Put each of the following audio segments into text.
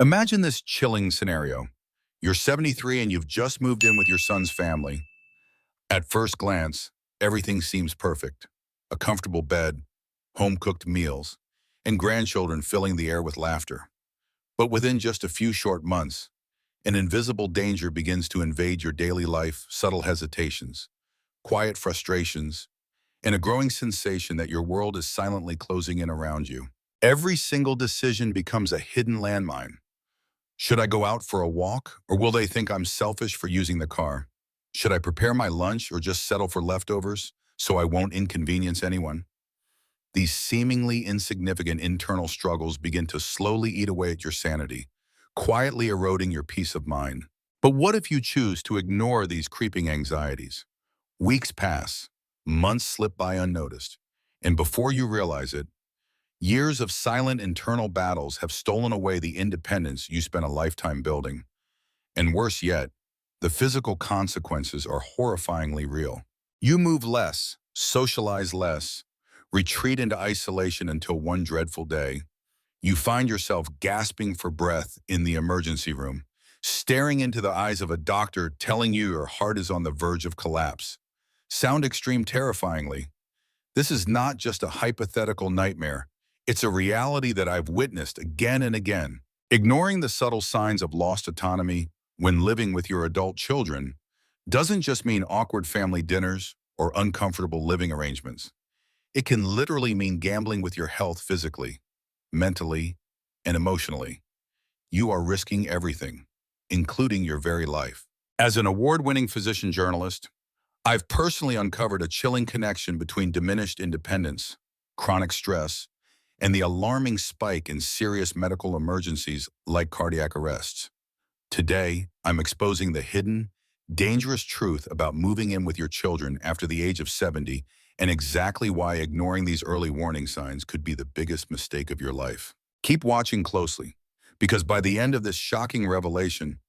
Imagine this chilling scenario. You're 73 and you've just moved in with your son's family. At first glance, everything seems perfect. A comfortable bed, home-cooked meals, and grandchildren filling the air with laughter. But within just a few short months, an invisible danger begins to invade your daily life, subtle hesitations, quiet frustrations, and a growing sensation that your world is silently closing in around you. Every single decision becomes a hidden landmine. Should I go out for a walk, or will they think I'm selfish for using the car? Should I prepare my lunch or just settle for leftovers so I won't inconvenience anyone? These seemingly insignificant internal struggles begin to slowly eat away at your sanity, quietly eroding your peace of mind. But what if you choose to ignore these creeping anxieties? Weeks pass, months slip by unnoticed, and before you realize it, years of silent internal battles have stolen away the independence you spent a lifetime building. And worse yet, the physical consequences are horrifyingly real. You move less, socialize less, retreat into isolation until one dreadful day, you find yourself gasping for breath in the emergency room, staring into the eyes of a doctor telling you your heart is on the verge of collapse. Sound extreme terrifyingly. This is not just a hypothetical nightmare. It's a reality that I've witnessed again and again. Ignoring the subtle signs of lost autonomy when living with your adult children doesn't just mean awkward family dinners or uncomfortable living arrangements. It can literally mean gambling with your health physically, mentally, and emotionally. You are risking everything, including your very life. As an award-winning physician journalist, I've personally uncovered a chilling connection between diminished independence, chronic stress, and the alarming spike in serious medical emergencies like cardiac arrests. Today, I'm exposing the hidden, dangerous truth about moving in with your children after the age of 70 and exactly why ignoring these early warning signs could be the biggest mistake of your life. Keep watching closely, because by the end of this shocking revelation,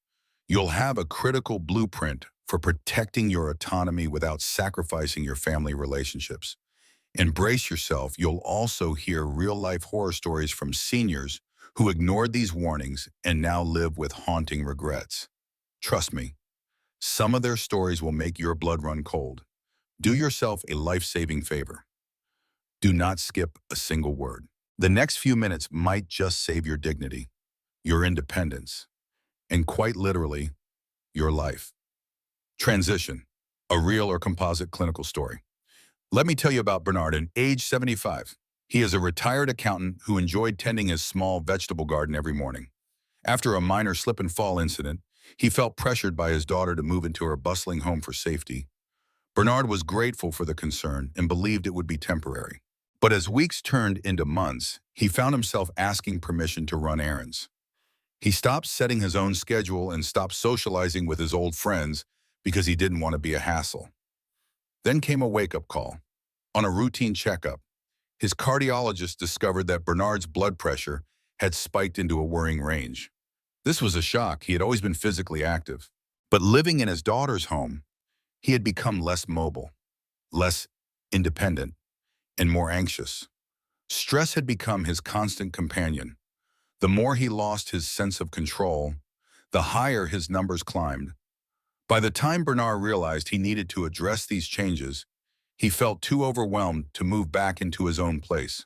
you'll have a critical blueprint for protecting your autonomy without sacrificing your family relationships. Embrace yourself. You'll also hear real-life horror stories from seniors who ignored these warnings and now live with haunting regrets. Trust me, some of their stories will make your blood run cold. Do yourself a life-saving favor. Do not skip a single word. The next few minutes might just save your dignity, your independence, and quite literally, your life. Transition, a real or composite clinical story. Let me tell you about Bernard, age 75. He is a retired accountant who enjoyed tending his small vegetable garden every morning. After a minor slip and fall incident, he felt pressured by his daughter to move into her bustling home for safety. Bernard was grateful for the concern and believed it would be temporary. But as weeks turned into months, he found himself asking permission to run errands. He stopped setting his own schedule and stopped socializing with his old friends because he didn't want to be a hassle. Then came a wake-up call. On a routine checkup, his cardiologist discovered that Bernard's blood pressure had spiked into a worrying range. This was a shock. He had always been physically active. But living in his daughter's home, he had become less mobile, less independent, and more anxious. Stress had become his constant companion. The more he lost his sense of control, the higher his numbers climbed. By the time Bernard realized he needed to address these changes, he felt too overwhelmed to move back into his own place.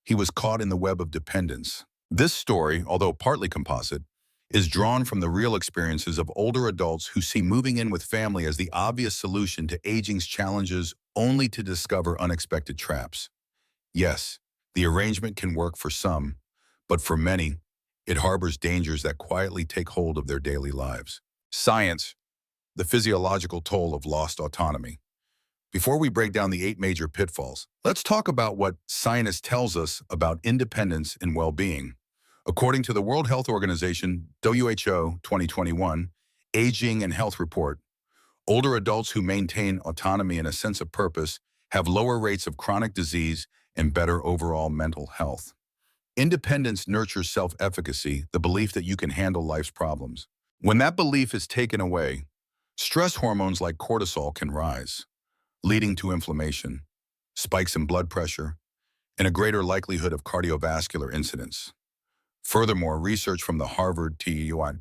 He was caught in the web of dependence. This story, although partly composite, is drawn from the real experiences of older adults who see moving in with family as the obvious solution to aging's challenges only to discover unexpected traps. Yes, the arrangement can work for some, but for many, it harbors dangers that quietly take hold of their daily lives. Science, the physiological toll of lost autonomy. Before we break down the 8 major pitfalls, let's talk about what science tells us about independence and well-being. According to the World Health Organization, WHO 2021, Aging and Health Report, older adults who maintain autonomy and a sense of purpose have lower rates of chronic disease and better overall mental health. Independence nurtures self-efficacy, the belief that you can handle life's problems. When that belief is taken away, stress hormones like cortisol can rise, leading to inflammation, spikes in blood pressure, and a greater likelihood of cardiovascular incidents. Furthermore, research from the Harvard TUI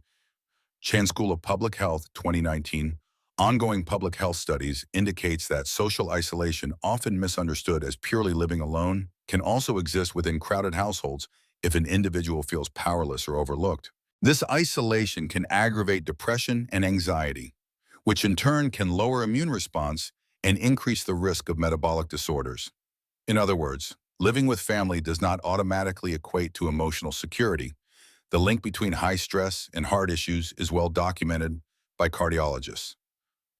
Chan School of Public Health 2019 ongoing public health studies indicates that social isolation, often misunderstood as purely living alone, can also exist within crowded households if an individual feels powerless or overlooked. This isolation can aggravate depression and anxiety, which in turn can lower immune response and increase the risk of metabolic disorders. In other words, living with family does not automatically equate to emotional security. The link between high stress and heart issues is well documented by cardiologists.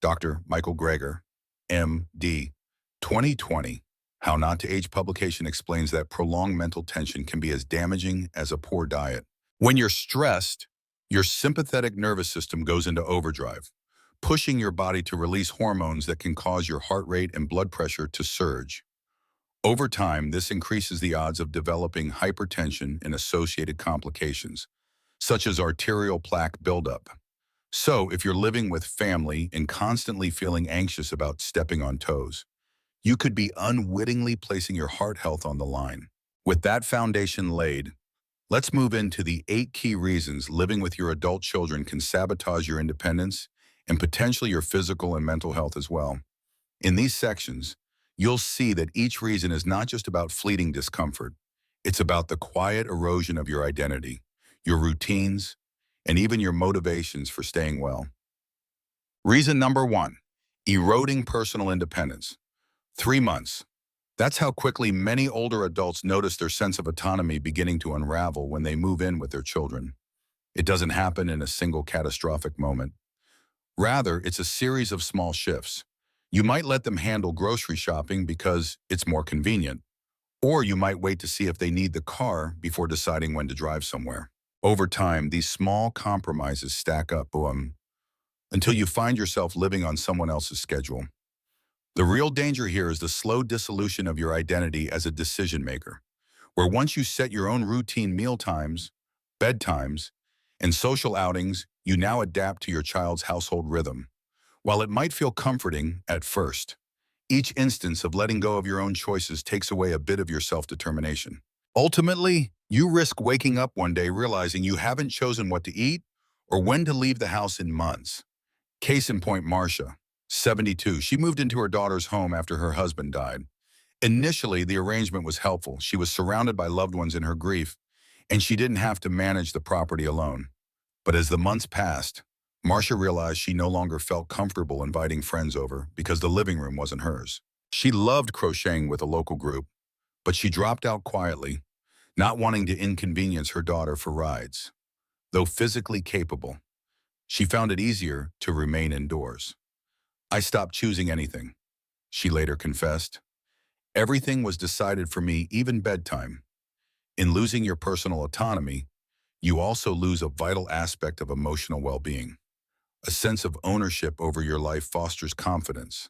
Dr. Michael Greger, M.D., 2020, How Not to Age publication explains that prolonged mental tension can be as damaging as a poor diet. When you're stressed, your sympathetic nervous system goes into overdrive, pushing your body to release hormones that can cause your heart rate and blood pressure to surge. Over time, this increases the odds of developing hypertension and associated complications, such as arterial plaque buildup. So, if you're living with family and constantly feeling anxious about stepping on toes, you could be unwittingly placing your heart health on the line. With that foundation laid, let's move into the 8 key reasons living with your adult children can sabotage your independence and potentially your physical and mental health as well. In these sections, you'll see that each reason is not just about fleeting discomfort. It's about the quiet erosion of your identity, your routines, and even your motivations for staying well. Reason number 1, eroding personal independence. 3 months. That's how quickly many older adults notice their sense of autonomy beginning to unravel when they move in with their children. It doesn't happen in a single catastrophic moment. Rather, it's a series of small shifts. You might let them handle grocery shopping because it's more convenient, or you might wait to see if they need the car before deciding when to drive somewhere. Over time, these small compromises stack up, until you find yourself living on someone else's schedule. The real danger here is the slow dissolution of your identity as a decision maker, where once you set your own routine meal times, bedtimes, and social outings, you now adapt to your child's household rhythm. While it might feel comforting at first, each instance of letting go of your own choices takes away a bit of your self-determination. Ultimately, you risk waking up one day realizing you haven't chosen what to eat or when to leave the house in months. Case in point, Marcia, 72. She moved into her daughter's home after her husband died. Initially, the arrangement was helpful. She was surrounded by loved ones in her grief, and she didn't have to manage the property alone. But as the months passed, Marcia realized she no longer felt comfortable inviting friends over because the living room wasn't hers. She loved crocheting with a local group, but she dropped out quietly, not wanting to inconvenience her daughter for rides. Though physically capable, she found it easier to remain indoors. I stopped choosing anything, she later confessed. Everything was decided for me, even bedtime. In losing your personal autonomy, you also lose a vital aspect of emotional well-being. A sense of ownership over your life fosters confidence,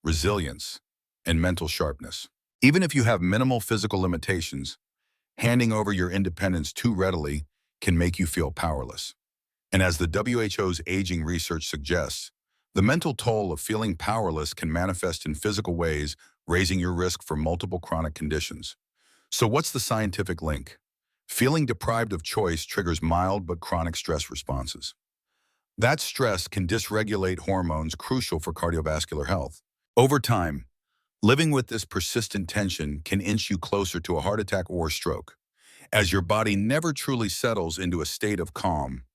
resilience, and mental sharpness. Even if you have minimal physical limitations, handing over your independence too readily can make you feel powerless. And as the WHO's aging research suggests, the mental toll of feeling powerless can manifest in physical ways, raising your risk for multiple chronic conditions. So what's the scientific link? Feeling deprived of choice triggers mild but chronic stress responses. That stress can dysregulate hormones crucial for cardiovascular health. Over time, living with this persistent tension can inch you closer to a heart attack or stroke, as your body never truly settles into a state of calm.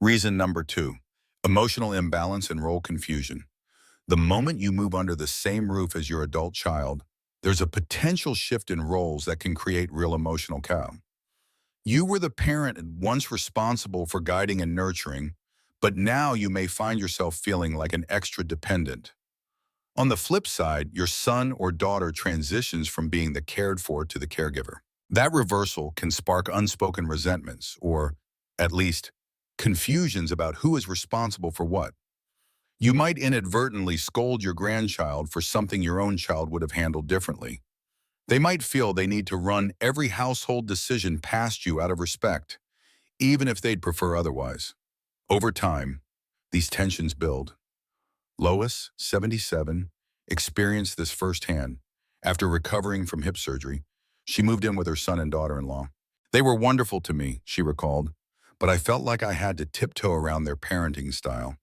Reason number 2, emotional imbalance and role confusion. The moment you move under the same roof as your adult child, there's a potential shift in roles that can create real emotional chaos. You were the parent once responsible for guiding and nurturing, but now you may find yourself feeling like an extra dependent. On the flip side, your son or daughter transitions from being the cared for to the caregiver. That reversal can spark unspoken resentments, or at least confusions about who is responsible for what. You might inadvertently scold your grandchild for something your own child would have handled differently. They might feel they need to run every household decision past you out of respect, even if they'd prefer otherwise. Over time, these tensions build. Lois, 77, experienced this firsthand. After recovering from hip surgery, she moved in with her son and daughter-in-law. They were wonderful to me, she recalled, but I felt like I had to tiptoe around their parenting style.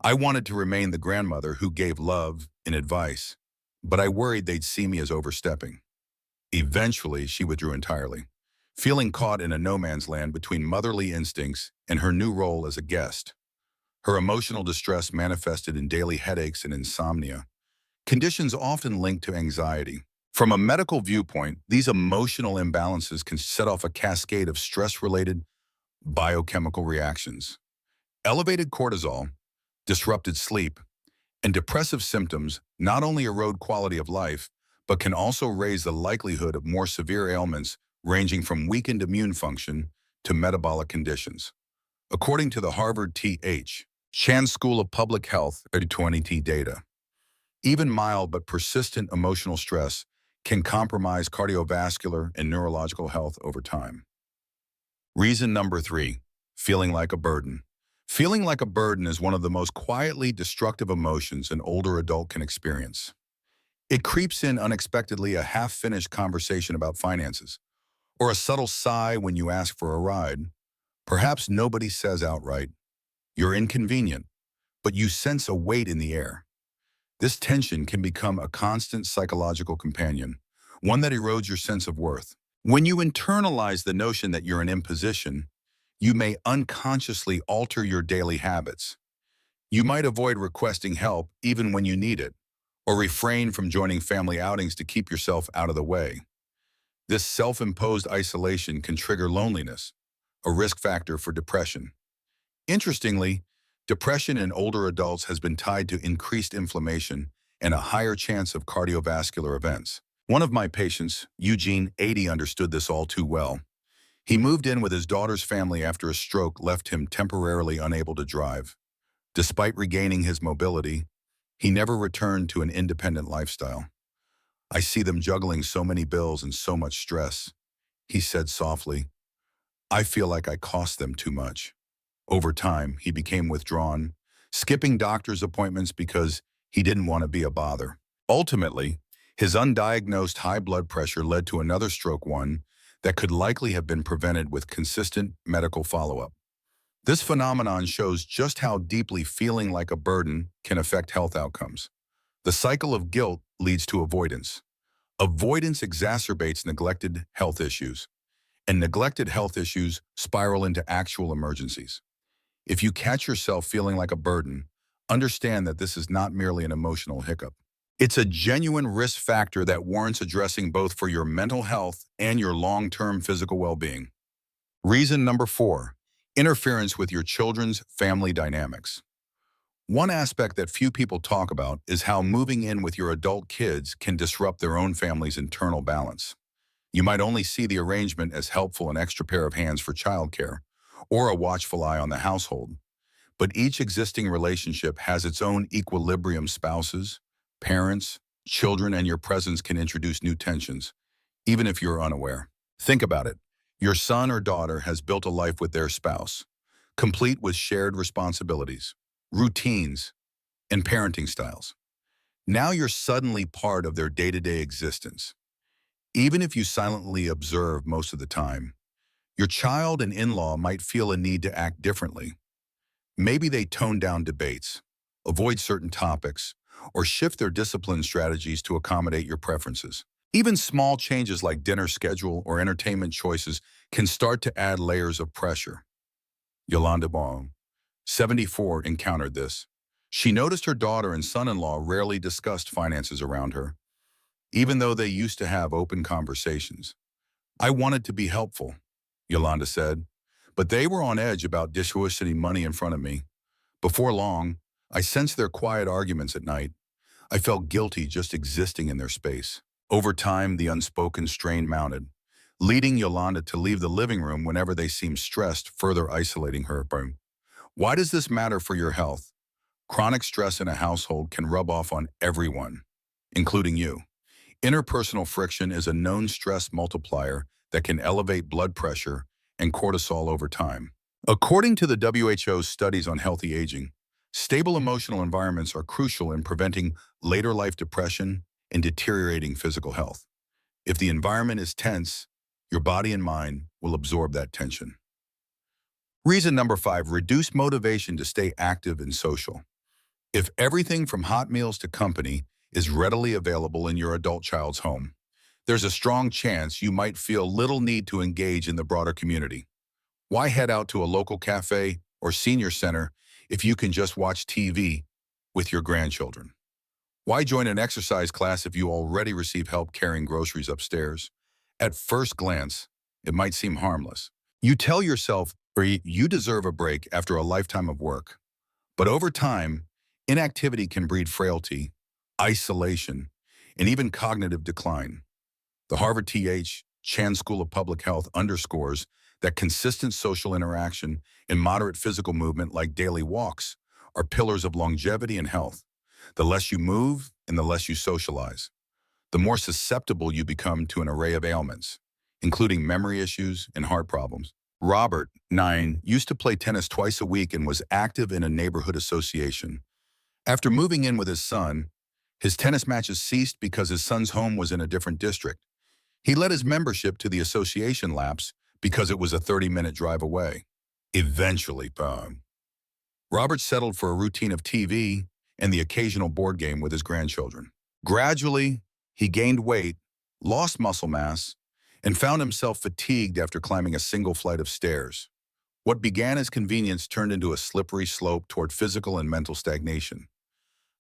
I wanted to remain the grandmother who gave love and advice, but I worried they'd see me as overstepping. Eventually, she withdrew entirely, feeling caught in a no-man's land between motherly instincts and her new role as a guest. Her emotional distress manifested in daily headaches and insomnia, conditions often linked to anxiety. From a medical viewpoint, these emotional imbalances can set off a cascade of stress-related biochemical reactions. Elevated cortisol, disrupted sleep, and depressive symptoms not only erode quality of life, but can also raise the likelihood of more severe ailments ranging from weakened immune function to metabolic conditions. According to the Harvard T.H. Chan School of Public Health 2020 data, even mild but persistent emotional stress can compromise cardiovascular and neurological health over time. Reason number 3, feeling like a burden. Feeling like a burden is one of the most quietly destructive emotions an older adult can experience. It creeps in unexpectedly, a half-finished conversation about finances, or a subtle sigh when you ask for a ride. Perhaps nobody says outright, "You're inconvenient," but you sense a weight in the air. This tension can become a constant psychological companion, one that erodes your sense of worth. When you internalize the notion that you're an imposition, you may unconsciously alter your daily habits. You might avoid requesting help even when you need it, or refrain from joining family outings to keep yourself out of the way. This self-imposed isolation can trigger loneliness, a risk factor for depression. Interestingly, depression in older adults has been tied to increased inflammation and a higher chance of cardiovascular events. One of my patients, Eugene, 80, understood this all too well. He moved in with his daughter's family after a stroke left him temporarily unable to drive. Despite regaining his mobility, he never returned to an independent lifestyle. "I see them juggling so many bills and so much stress," he said softly. "I feel like I cost them too much." Over time, he became withdrawn, skipping doctor's appointments because he didn't want to be a bother. Ultimately, his undiagnosed high blood pressure led to another stroke, one that could likely have been prevented with consistent medical follow-up. This phenomenon shows just how deeply feeling like a burden can affect health outcomes. The cycle of guilt leads to avoidance. Avoidance exacerbates neglected health issues, and neglected health issues spiral into actual emergencies. If you catch yourself feeling like a burden, understand that this is not merely an emotional hiccup. It's a genuine risk factor that warrants addressing both for your mental health and your long-term physical well-being. Reason number 4, interference with your children's family dynamics. One aspect that few people talk about is how moving in with your adult kids can disrupt their own family's internal balance. You might only see the arrangement as helpful, an extra pair of hands for childcare, or a watchful eye on the household. But each existing relationship has its own equilibrium. Spouses, parents, children, and your presence can introduce new tensions, even if you're unaware. Think about it. Your son or daughter has built a life with their spouse, complete with shared responsibilities, routines, and parenting styles. Now you're suddenly part of their day-to-day existence. Even if you silently observe most of the time, your child and in-law might feel a need to act differently. Maybe they tone down debates, avoid certain topics, or shift their discipline strategies to accommodate your preferences. Even small changes like dinner schedule or entertainment choices can start to add layers of pressure. Yolanda Baum, 74, encountered this. She noticed her daughter and son-in-law rarely discussed finances around her, even though they used to have open conversations. "I wanted to be helpful," Yolanda said, "but they were on edge about dishwashing money in front of me. Before long, I sensed their quiet arguments at night. I felt guilty just existing in their space." Over time, the unspoken strain mounted, leading Yolanda to leave the living room whenever they seemed stressed, further isolating her. Why does this matter for your health? Chronic stress in a household can rub off on everyone, including you. Interpersonal friction is a known stress multiplier that can elevate blood pressure and cortisol over time. According to the WHO's studies on healthy aging, stable emotional environments are crucial in preventing later life depression and deteriorating physical health. If the environment is tense, Your body and mind will absorb that tension. Reason number 5, reduce motivation to stay active and social. If everything from hot meals to company is readily available in your adult child's home, there's a strong chance you might feel little need to engage in the broader community. Why head out to a local cafe or senior center if you can just watch TV with your grandchildren? Why join an exercise class if you already receive help carrying groceries upstairs? At first glance, it might seem harmless. You tell yourself or you deserve a break after a lifetime of work. But over time, inactivity can breed frailty, isolation, and even cognitive decline. The Harvard Th. Chan School of Public Health underscores that consistent social interaction and moderate physical movement like daily walks are pillars of longevity and health. The less you move and the less you socialize, the more susceptible you become to an array of ailments, including memory issues and heart problems. Robert, 9, used to play tennis twice a week and was active in a neighborhood association. After moving in with his tennis matches ceased because his son's home was in a different district. He let his membership to the association lapse because it was a 30-minute drive away. Eventually, Robert settled for a routine of TV and the occasional board game with his grandchildren. Gradually, he gained weight, lost muscle mass, and found himself fatigued after climbing a single flight of stairs. What began as convenience turned into a slippery slope toward physical and mental stagnation.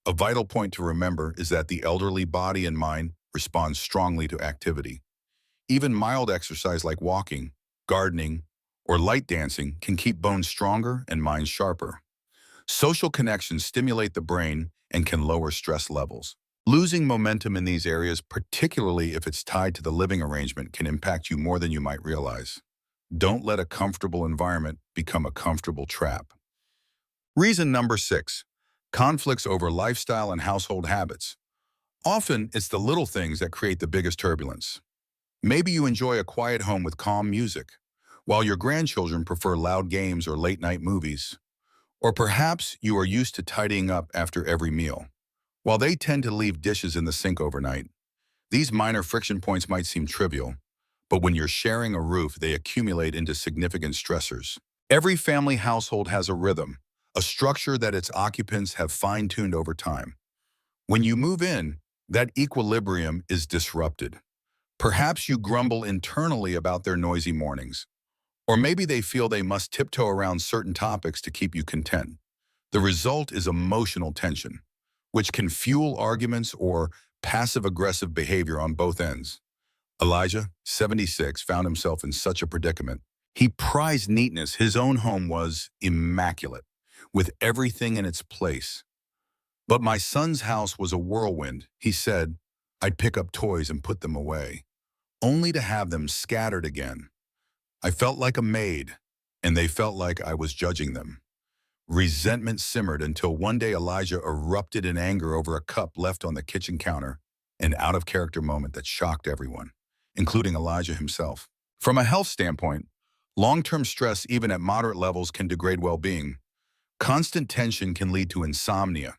A vital point to remember is that the elderly body and mind respond strongly to activity. Even mild exercise like walking, gardening, or light dancing can keep bones stronger and minds sharper. Social connections stimulate the brain and can lower stress levels. Losing momentum in these areas, particularly if it's tied to the living arrangement, can impact you more than you might realize. Don't let a comfortable environment become a comfortable trap. Reason number 6, conflicts over lifestyle and household habits. Often, it's the little things that create the biggest turbulence. Maybe you enjoy a quiet home with calm music, while your grandchildren prefer loud games or late-night movies. Or perhaps you are used to tidying up after every meal, while they tend to leave dishes in the sink overnight. These minor friction points might seem trivial, but when you're sharing a roof, they accumulate into significant stressors. Every family household has a rhythm, a structure that its occupants have fine-tuned over time. When you move in, that equilibrium is disrupted. Perhaps you grumble internally about their noisy mornings, or maybe they feel they must tiptoe around certain topics to keep you content. The result is emotional tension, which can fuel arguments or passive-aggressive behavior on both ends. Elijah, 76, found himself in such a predicament. He prized neatness. His own home was immaculate, with everything in its place. But my son's house was a whirlwind. He said, I'd pick up toys and put them away, only to have them scattered again. I felt like a maid, and they felt like I was judging them. Resentment simmered until one day Elijah erupted in anger over a cup left on the kitchen counter, an out-of-character moment that shocked everyone, including Elijah himself. From a health standpoint, long-term stress, even at moderate levels, can degrade well-being. Constant tension can lead to insomnia,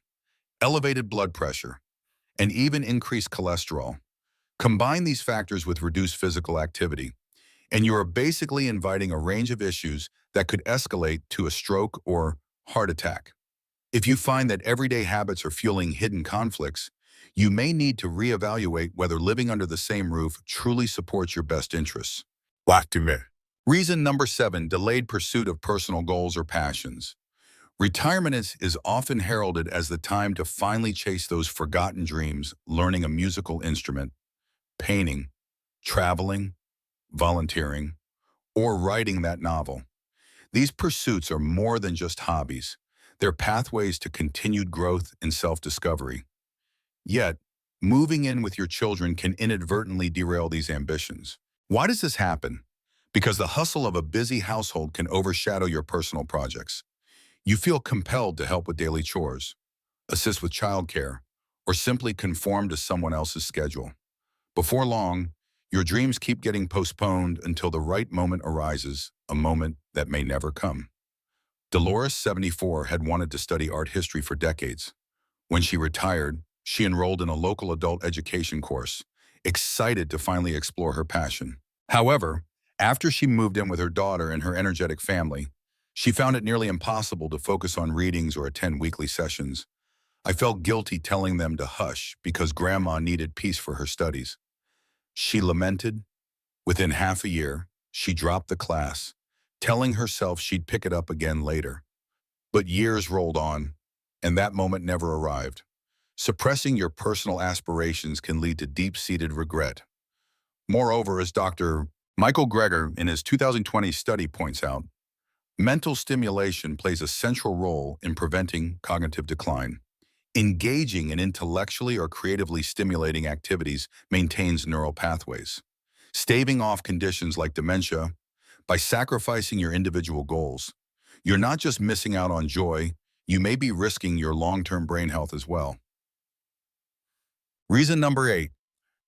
elevated blood pressure, and even increased cholesterol. Combine these factors with reduced physical activity, and you are basically inviting a range of issues that could escalate to a stroke or heart attack. If you find that everyday habits are fueling hidden conflicts, you may need to reevaluate whether living under the same roof truly supports your best interests. Reason number 7, delayed pursuit of personal goals or passions. Retirement is often heralded as the time to finally chase those forgotten dreams, learning a musical instrument, painting, traveling, volunteering, or writing that novel. These pursuits are more than just hobbies. They're pathways to continued growth and self-discovery. Yet, moving in with your children can inadvertently derail these ambitions. Why does this happen? Because the hustle of a busy household can overshadow your personal projects. You feel compelled to help with daily chores, assist with childcare, or simply conform to someone else's schedule. Before long, your dreams keep getting postponed until the right moment arises, a moment that may never come. Dolores, 74, had wanted to study art history for decades. When she retired, she enrolled in a local adult education course, excited to finally explore her passion. However, after she moved in with her daughter and her energetic family, she found it nearly impossible to focus on readings or attend weekly sessions. I felt guilty telling them to hush because grandma needed peace for her studies. She lamented. Within half a year, she dropped the class, telling herself she'd pick it up again later. But years rolled on, and that moment never arrived. Suppressing your personal aspirations can lead to deep-seated regret. Moreover, as Dr. Michael Greger in his 2020 study points out, mental stimulation plays a central role in preventing cognitive decline. Engaging in intellectually or creatively stimulating activities maintains neural pathways, staving off conditions like dementia. By sacrificing your individual goals, you're not just missing out on joy, you may be risking your long-term brain health as well. Reason number 8,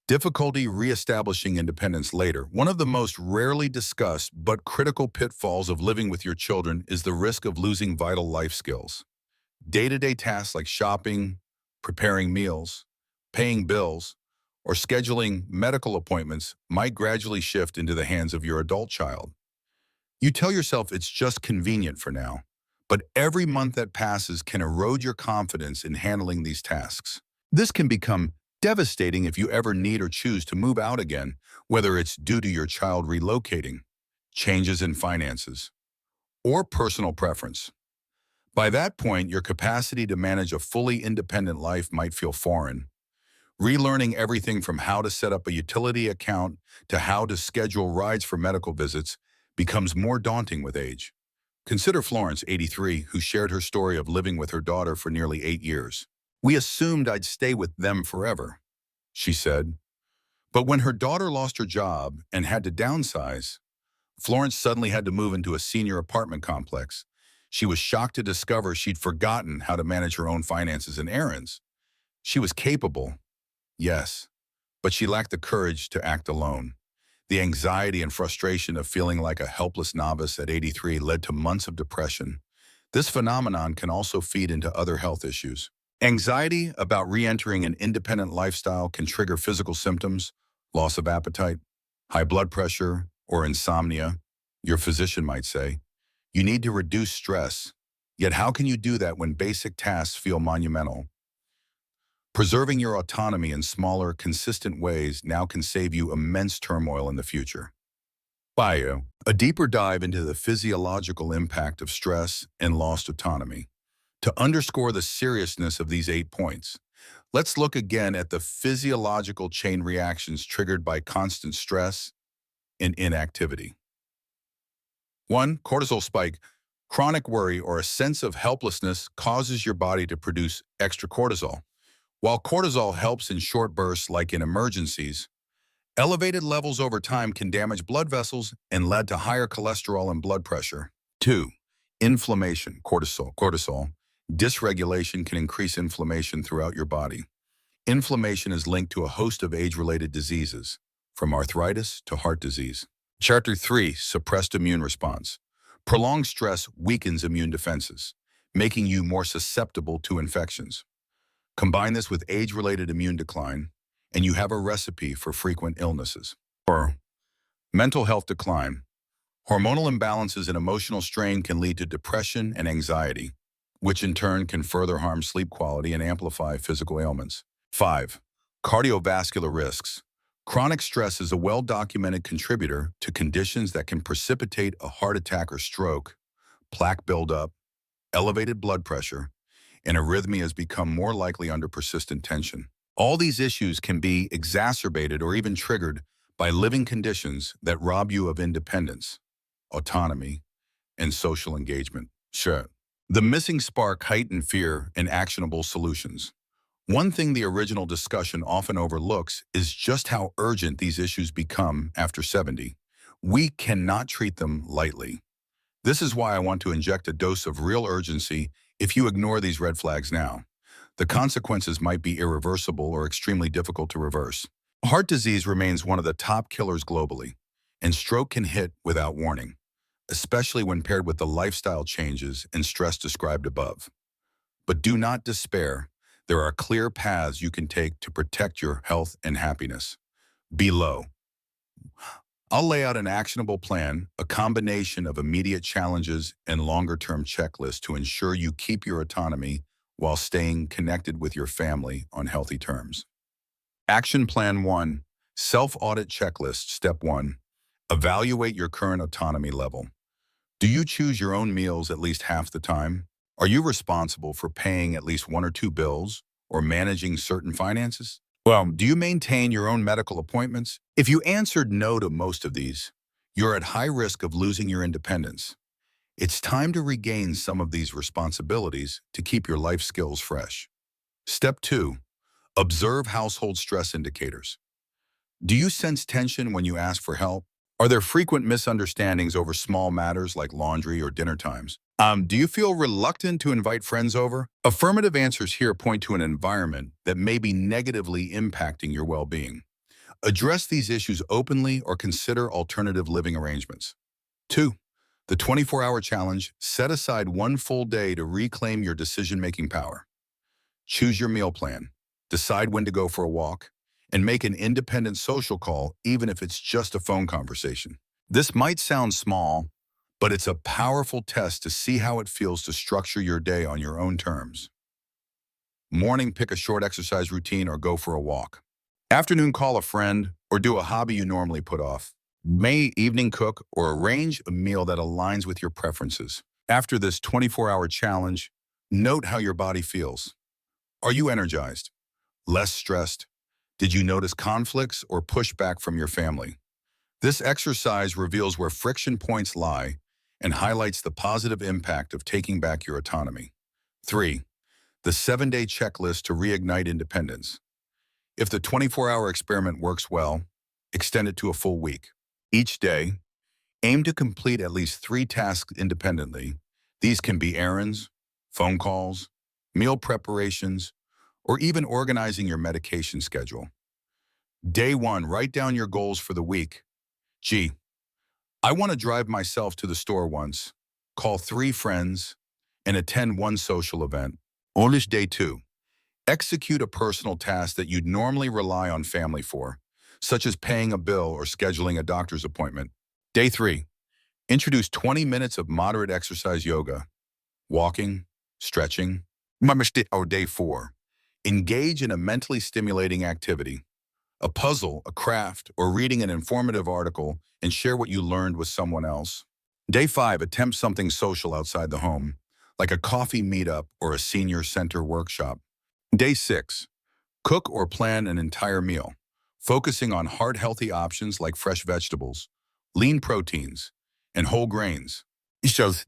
difficulty reestablishing independence later. One of the most rarely discussed but critical pitfalls of living with your children is the risk of losing vital life skills. Day-to-day tasks like shopping, preparing meals, paying bills, or scheduling medical appointments might gradually shift into the hands of your adult child. You tell yourself it's just convenient for now, but every month that passes can erode your confidence in handling these tasks. This can become devastating if you ever need or choose to move out again, whether it's due to your child relocating, changes in finances, or personal preference. By that point, your capacity to manage a fully independent life might feel foreign. Relearning everything from how to set up a utility account to how to schedule rides for medical visits becomes more daunting with age. Consider Florence, 83, who shared her story of living with her daughter for nearly 8 years. "We assumed I'd stay with them forever," she said. But when her daughter lost her job and had to downsize, Florence suddenly had to move into a senior apartment complex. She was shocked to discover she'd forgotten how to manage her own finances and errands. She was capable, yes, but she lacked the courage to act alone. The anxiety and frustration of feeling like a helpless novice at 83 led to months of depression. This phenomenon can also feed into other health issues. Anxiety about re-entering an independent lifestyle can trigger physical symptoms, loss of appetite, high blood pressure, or insomnia. Your physician might say, you need to reduce stress. Yet how can you do that when basic tasks feel monumental? Preserving your autonomy in smaller, consistent ways now can save you immense turmoil in the future. Bio, a deeper dive into the physiological impact of stress and lost autonomy. To underscore the seriousness of these 8 points, let's look again at the physiological chain reactions triggered by constant stress and inactivity. 1. Cortisol spike. Chronic worry or a sense of helplessness causes your body to produce extra cortisol. While cortisol helps in short bursts like in emergencies, elevated levels over time can damage blood vessels and lead to higher cholesterol and blood pressure. 2. Inflammation, cortisol. Dysregulation can increase inflammation throughout your body. Inflammation is linked to a host of age-related diseases, from arthritis to heart disease. Chapter 3, suppressed immune response. Prolonged stress weakens immune defenses, making you more susceptible to infections. Combine this with age-related immune decline, and you have a recipe for frequent illnesses. Or mental health decline. Hormonal imbalances and emotional strain can lead to depression and anxiety, which in turn can further harm sleep quality and amplify physical ailments. 5. Cardiovascular risks. Chronic stress is a well-documented contributor to conditions that can precipitate a heart attack or stroke. Plaque buildup, elevated blood pressure, and arrhythmias become more likely under persistent tension. All these issues can be exacerbated or even triggered by living conditions that rob you of independence, autonomy, and social engagement. Sure. The missing spark heightened fear and actionable solutions. One thing the original discussion often overlooks is just how urgent these issues become after 70. We cannot treat them lightly. This is why I want to inject a dose of real urgency. If you ignore these red flags now, the consequences might be irreversible or extremely difficult to reverse. Heart disease remains one of the top killers globally, and stroke can hit without warning, especially when paired with the lifestyle changes and stress described above. But do not despair. There are clear paths you can take to protect your health and happiness. Below. I'll lay out an actionable plan, a combination of immediate challenges and longer-term checklists to ensure you keep your autonomy while staying connected with your family on healthy terms. Action Plan 1, Self-Audit Checklist. Step 1, evaluate your current autonomy level. Do you choose your own meals at least half the time? Are you responsible for paying at least one or two bills or managing certain finances? Well, do you maintain your own medical appointments? If you answered no to most of these, you're at high risk of losing your independence. It's time to regain some of these responsibilities to keep your life skills fresh. Step 2, observe household stress indicators. Do you sense tension when you ask for help? Are there frequent misunderstandings over small matters like laundry or dinner times? Do you feel reluctant to invite friends over? Affirmative answers here point to an environment that may be negatively impacting your well-being. Address these issues openly or consider alternative living arrangements. 2, the 24-hour challenge. Set aside one full day to reclaim your decision-making power. Choose your meal plan, decide when to go for a walk, and make an independent social call even if it's just a phone conversation. This might sound small, but it's a powerful test to see how it feels to structure your day on your own terms. Morning, pick a short exercise routine or go for a walk. Afternoon, call a friend or do a hobby you normally put off. Evening, cook or arrange a meal that aligns with your preferences. After this 24-hour challenge, note how your body feels. Are you energized? Less stressed? Did you notice conflicts or pushback from your family? This exercise reveals where friction points lie and highlights the positive impact of taking back your autonomy. 3, the 7-day checklist to reignite independence. If the 24-hour experiment works well, extend it to a full week. Each day, aim to complete at least 3 tasks independently. These can be errands, phone calls, meal preparations, or even organizing your medication schedule. Day 1, write down your goals for the week. I want to drive myself to the store once, call 3 friends, and attend one social event. Day 2, execute a personal task that you'd normally rely on family for, such as paying a bill or scheduling a doctor's appointment. Day 3, introduce 20 minutes of moderate exercise yoga, walking, stretching. Day 4, engage in a mentally stimulating activity, a puzzle, a craft, or reading an informative article and share what you learned with someone else. Day 5, attempt something social outside the home, like a coffee meetup or a senior center workshop. Day 6, cook or plan an entire meal, focusing on heart-healthy options like fresh vegetables, lean proteins, and whole grains.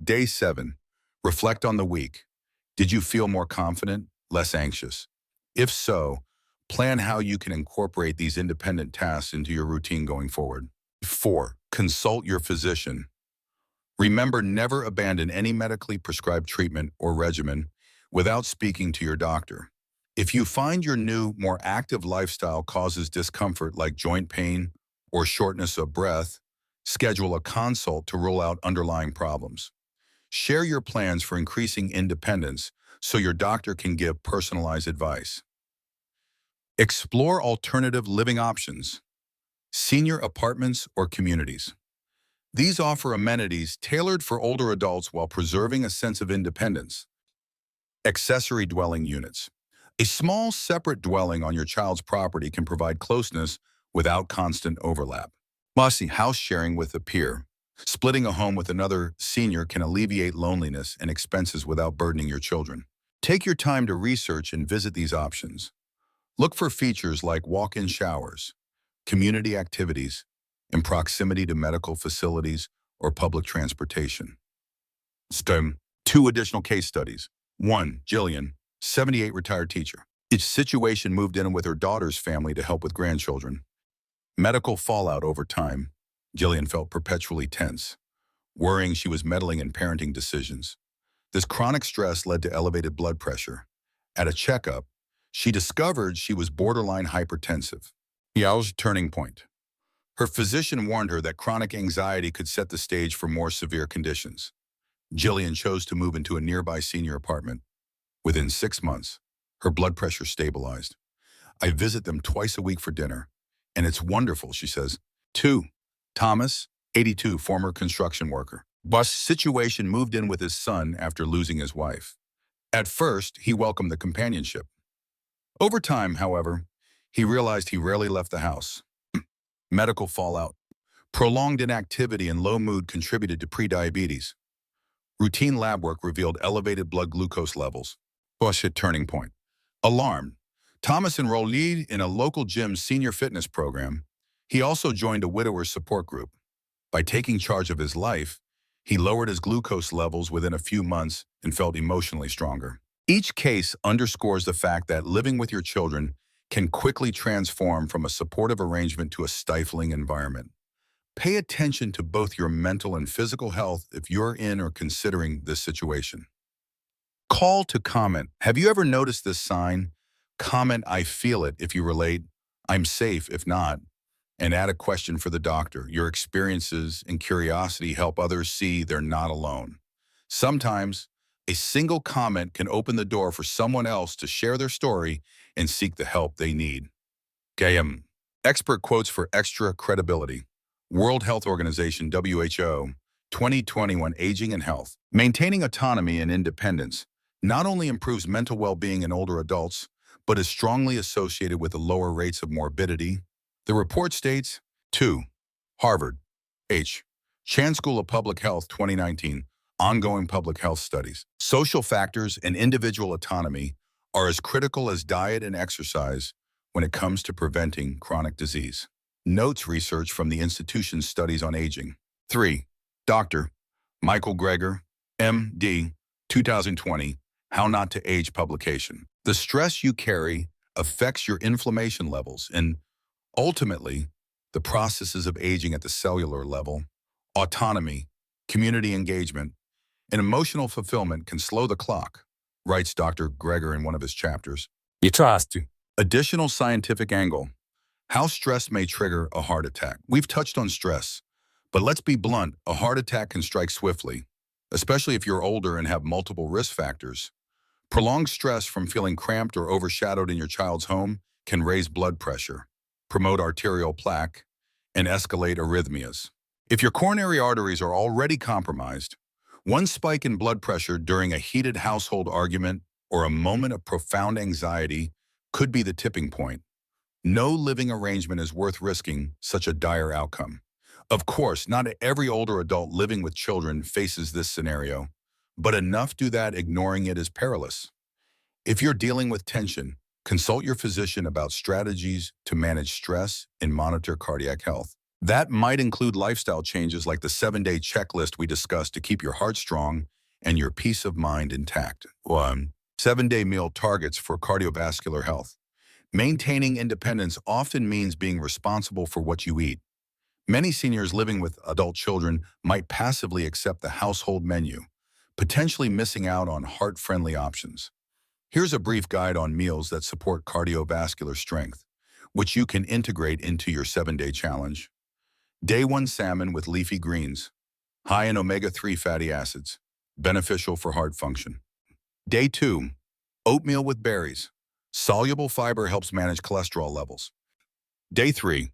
Day 7, reflect on the week. Did you feel more confident, less anxious? If so, plan how you can incorporate these independent tasks into your routine going forward. 4, consult your physician. Remember, never abandon any medically prescribed treatment or regimen without speaking to your doctor. If you find your new, more active lifestyle causes discomfort like joint pain or shortness of breath, schedule a consult to rule out underlying problems. Share your plans for increasing independence so your doctor can give personalized advice. Explore alternative living options, senior apartments or communities. These offer amenities tailored for older adults while preserving a sense of independence. Accessory dwelling units. A small, separate dwelling on your child's property can provide closeness without constant overlap. House sharing with a peer. Splitting a home with another senior can alleviate loneliness and expenses without burdening your children. Take your time to research and visit these options. Look for features like walk-in showers, community activities, and proximity to medical facilities or public transportation. 2 additional case studies. 1, Jillian, 78, retired teacher. Each situation moved in with her daughter's family to help with grandchildren. Medical fallout over time. Jillian felt perpetually tense, worrying she was meddling in parenting decisions. This chronic stress led to elevated blood pressure. At a checkup, she discovered she was borderline hypertensive. Yao's turning point. Her physician warned her that chronic anxiety could set the stage for more severe conditions. Jillian chose to move into a nearby senior apartment. Within 6 months, her blood pressure stabilized. I visit them twice a week for dinner, and it's wonderful, she says. 2, Thomas, 82, former construction worker. Bus situation moved in with his son after losing his wife. At first, he welcomed the companionship. Over time, however, he realized he rarely left the house. Medical fallout. Prolonged inactivity and low mood contributed to prediabetes. Routine lab work revealed elevated blood glucose levels. Bus hit turning point. Alarmed, Thomas enrolled in a local gym's senior fitness program. He also joined a widower's support group. By taking charge of his life, he lowered his glucose levels within a few months and felt emotionally stronger. Each case underscores the fact that living with your children can quickly transform from a supportive arrangement to a stifling environment. Pay attention to both your mental and physical health if you're in or considering this situation. Call to comment. Have you ever noticed this sign? Comment, I feel it if you relate. I'm safe if not. And add a question for the doctor. Your experiences and curiosity help others see they're not alone. Sometimes, a single comment can open the door for someone else to share their story and seek the help they need. Gayam. Expert quotes for extra credibility. World Health Organization, WHO, 2021 Aging and Health. Maintaining autonomy and independence not only improves mental well-being in older adults, but is strongly associated with the lower rates of morbidity. The report states, 2. Harvard, H. Chan School of Public Health, 2019, Ongoing Public Health Studies. Social factors and individual autonomy are as critical as diet and exercise when it comes to preventing chronic disease. Notes research from the institution's studies on aging. 3. Dr. Michael Greger, M.D., 2020, How Not to Age publication. The stress you carry affects your inflammation levels and, ultimately, the processes of aging at the cellular level. Autonomy, community engagement, and emotional fulfillment can slow the clock, writes Dr. Greger in one of his chapters. You trust. Additional scientific angle. How stress may trigger a heart attack. We've touched on stress, but let's be blunt, a heart attack can strike swiftly, especially if you're older and have multiple risk factors. Prolonged stress from feeling cramped or overshadowed in your child's home can raise blood pressure, promote arterial plaque, and escalate arrhythmias. If your coronary arteries are already compromised, one spike in blood pressure during a heated household argument or a moment of profound anxiety could be the tipping point. No living arrangement is worth risking such a dire outcome. Of course, not every older adult living with children faces this scenario, but enough do that ignoring it is perilous. If you're dealing with tension, consult your physician about strategies to manage stress and monitor cardiac health. That might include lifestyle changes like the 7-day checklist we discussed to keep your heart strong and your peace of mind intact. 1. 7-day meal targets for cardiovascular health. Maintaining independence often means being responsible for what you eat. Many seniors living with adult children might passively accept the household menu, potentially missing out on heart-friendly options. Here's a brief guide on meals that support cardiovascular strength, which you can integrate into your 7-day challenge. Day 1, salmon with leafy greens, high in omega-3 fatty acids, beneficial for heart function. Day 2, oatmeal with berries. Soluble fiber helps manage cholesterol levels. Day 3,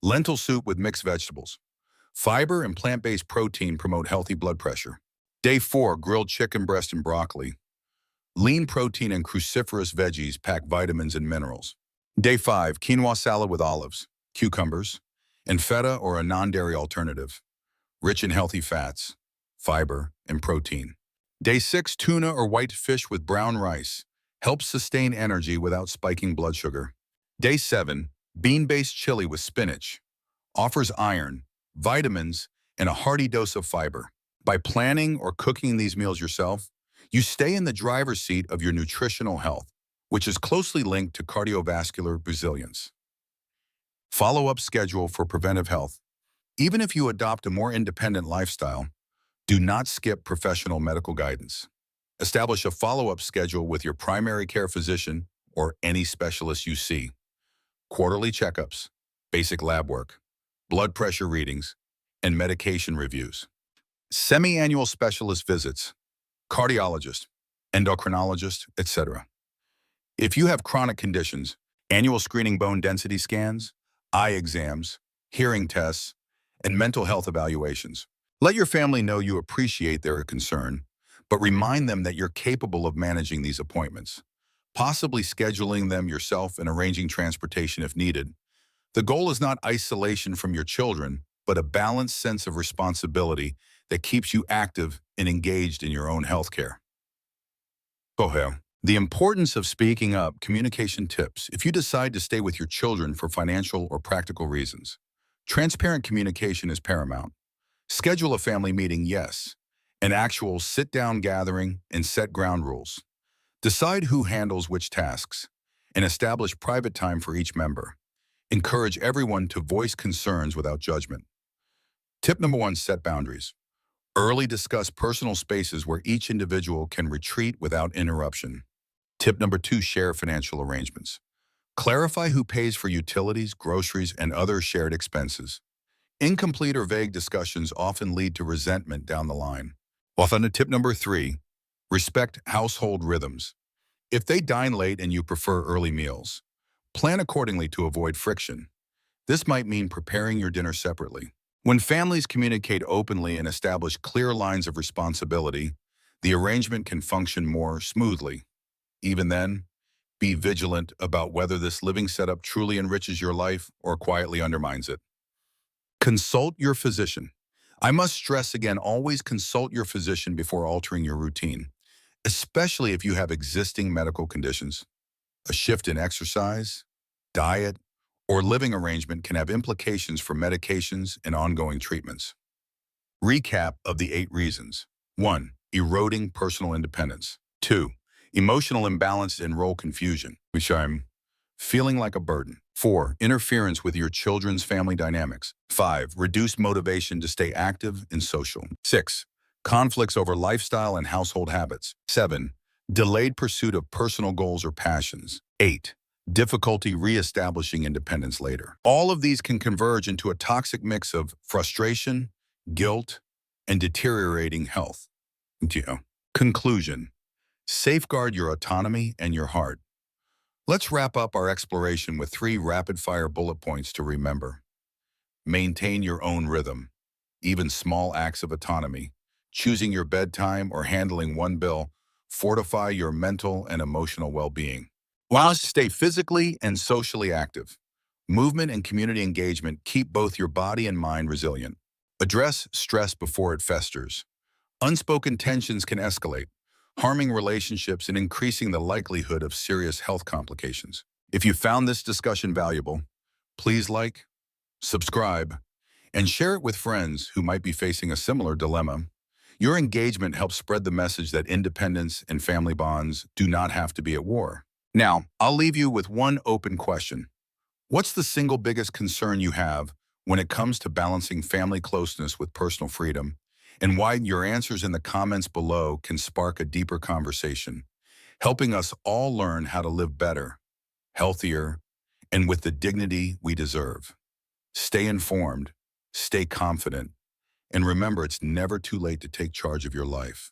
lentil soup with mixed vegetables. Fiber and plant-based protein promote healthy blood pressure. Day 4, grilled chicken breast and broccoli. Lean protein and cruciferous veggies pack vitamins and minerals. Day 5, quinoa salad with olives, cucumbers, and feta or a non-dairy alternative. Rich in healthy fats, fiber, and protein. Day 6, tuna or white fish with brown rice. Helps sustain energy without spiking blood sugar. Day 7, bean-based chili with spinach. Offers iron, vitamins, and a hearty dose of fiber. By planning or cooking these meals yourself, you stay in the driver's seat of your nutritional health, which is closely linked to cardiovascular resilience. Follow-up schedule for preventive health. Even if you adopt a more independent lifestyle, do not skip professional medical guidance. Establish a follow-up schedule with your primary care physician or any specialist you see. Quarterly checkups, basic lab work, blood pressure readings, and medication reviews. Semi-annual specialist visits, cardiologist, endocrinologist, etc. If you have chronic conditions, annual screening bone density scans, eye exams, hearing tests, and mental health evaluations. Let your family know you appreciate their concern, but remind them that you're capable of managing these appointments, possibly scheduling them yourself and arranging transportation if needed. The goal is not isolation from your children, but a balanced sense of responsibility that keeps you active and engaged in your own healthcare. Bohel. The importance of speaking up, communication tips. If you decide to stay with your children for financial or practical reasons, transparent communication is paramount. Schedule a family meeting, yes, an actual sit-down gathering, and set ground rules. Decide who handles which tasks, and establish private time for each member. Encourage everyone to voice concerns without judgment. Tip number 1, set boundaries. Early discuss personal spaces where each individual can retreat without interruption. Tip number 2, share financial arrangements. Clarify who pays for utilities, groceries, and other shared expenses. Incomplete or vague discussions often lead to resentment down the line. Tip number 3, respect household rhythms. If they dine late and you prefer early meals, plan accordingly to avoid friction. This might mean preparing your dinner separately. When families communicate openly and establish clear lines of responsibility, the arrangement can function more smoothly. Even then, be vigilant about whether this living setup truly enriches your life or quietly undermines it. Consult your physician. I must stress again, always consult your physician before altering your routine, especially if you have existing medical conditions. A shift in exercise, diet, or living arrangement can have implications for medications and ongoing treatments. Recap of the 8 reasons. 1. Eroding personal independence. 2. Emotional imbalance and role confusion, which I'm feeling like a burden. 4. Interference with your children's family dynamics. 5. Reduced motivation to stay active and social. 6. Conflicts over lifestyle and household habits. 7. Delayed pursuit of personal goals or passions. 8. Difficulty reestablishing independence later. All of these can converge into a toxic mix of frustration, guilt, and deteriorating health. Conclusion. Safeguard your autonomy and your heart. Let's wrap up our exploration with 3 rapid-fire bullet points to remember. Maintain your own rhythm. Even small acts of autonomy, choosing your bedtime or handling one bill, fortify your mental and emotional well-being. Stay physically and socially active. Movement and community engagement keep both your body and mind resilient. Address stress before it festers. Unspoken tensions can escalate, harming relationships and increasing the likelihood of serious health complications. If you found this discussion valuable, please like, subscribe, and share it with friends who might be facing a similar dilemma. Your engagement helps spread the message that independence and family bonds do not have to be at war. Now, I'll leave you with one open question. What's the single biggest concern you have when it comes to balancing family closeness with personal freedom? And why your answers in the comments below can spark a deeper conversation, helping us all learn how to live better, healthier, and with the dignity we deserve. Stay informed, stay confident, and remember it's never too late to take charge of your life.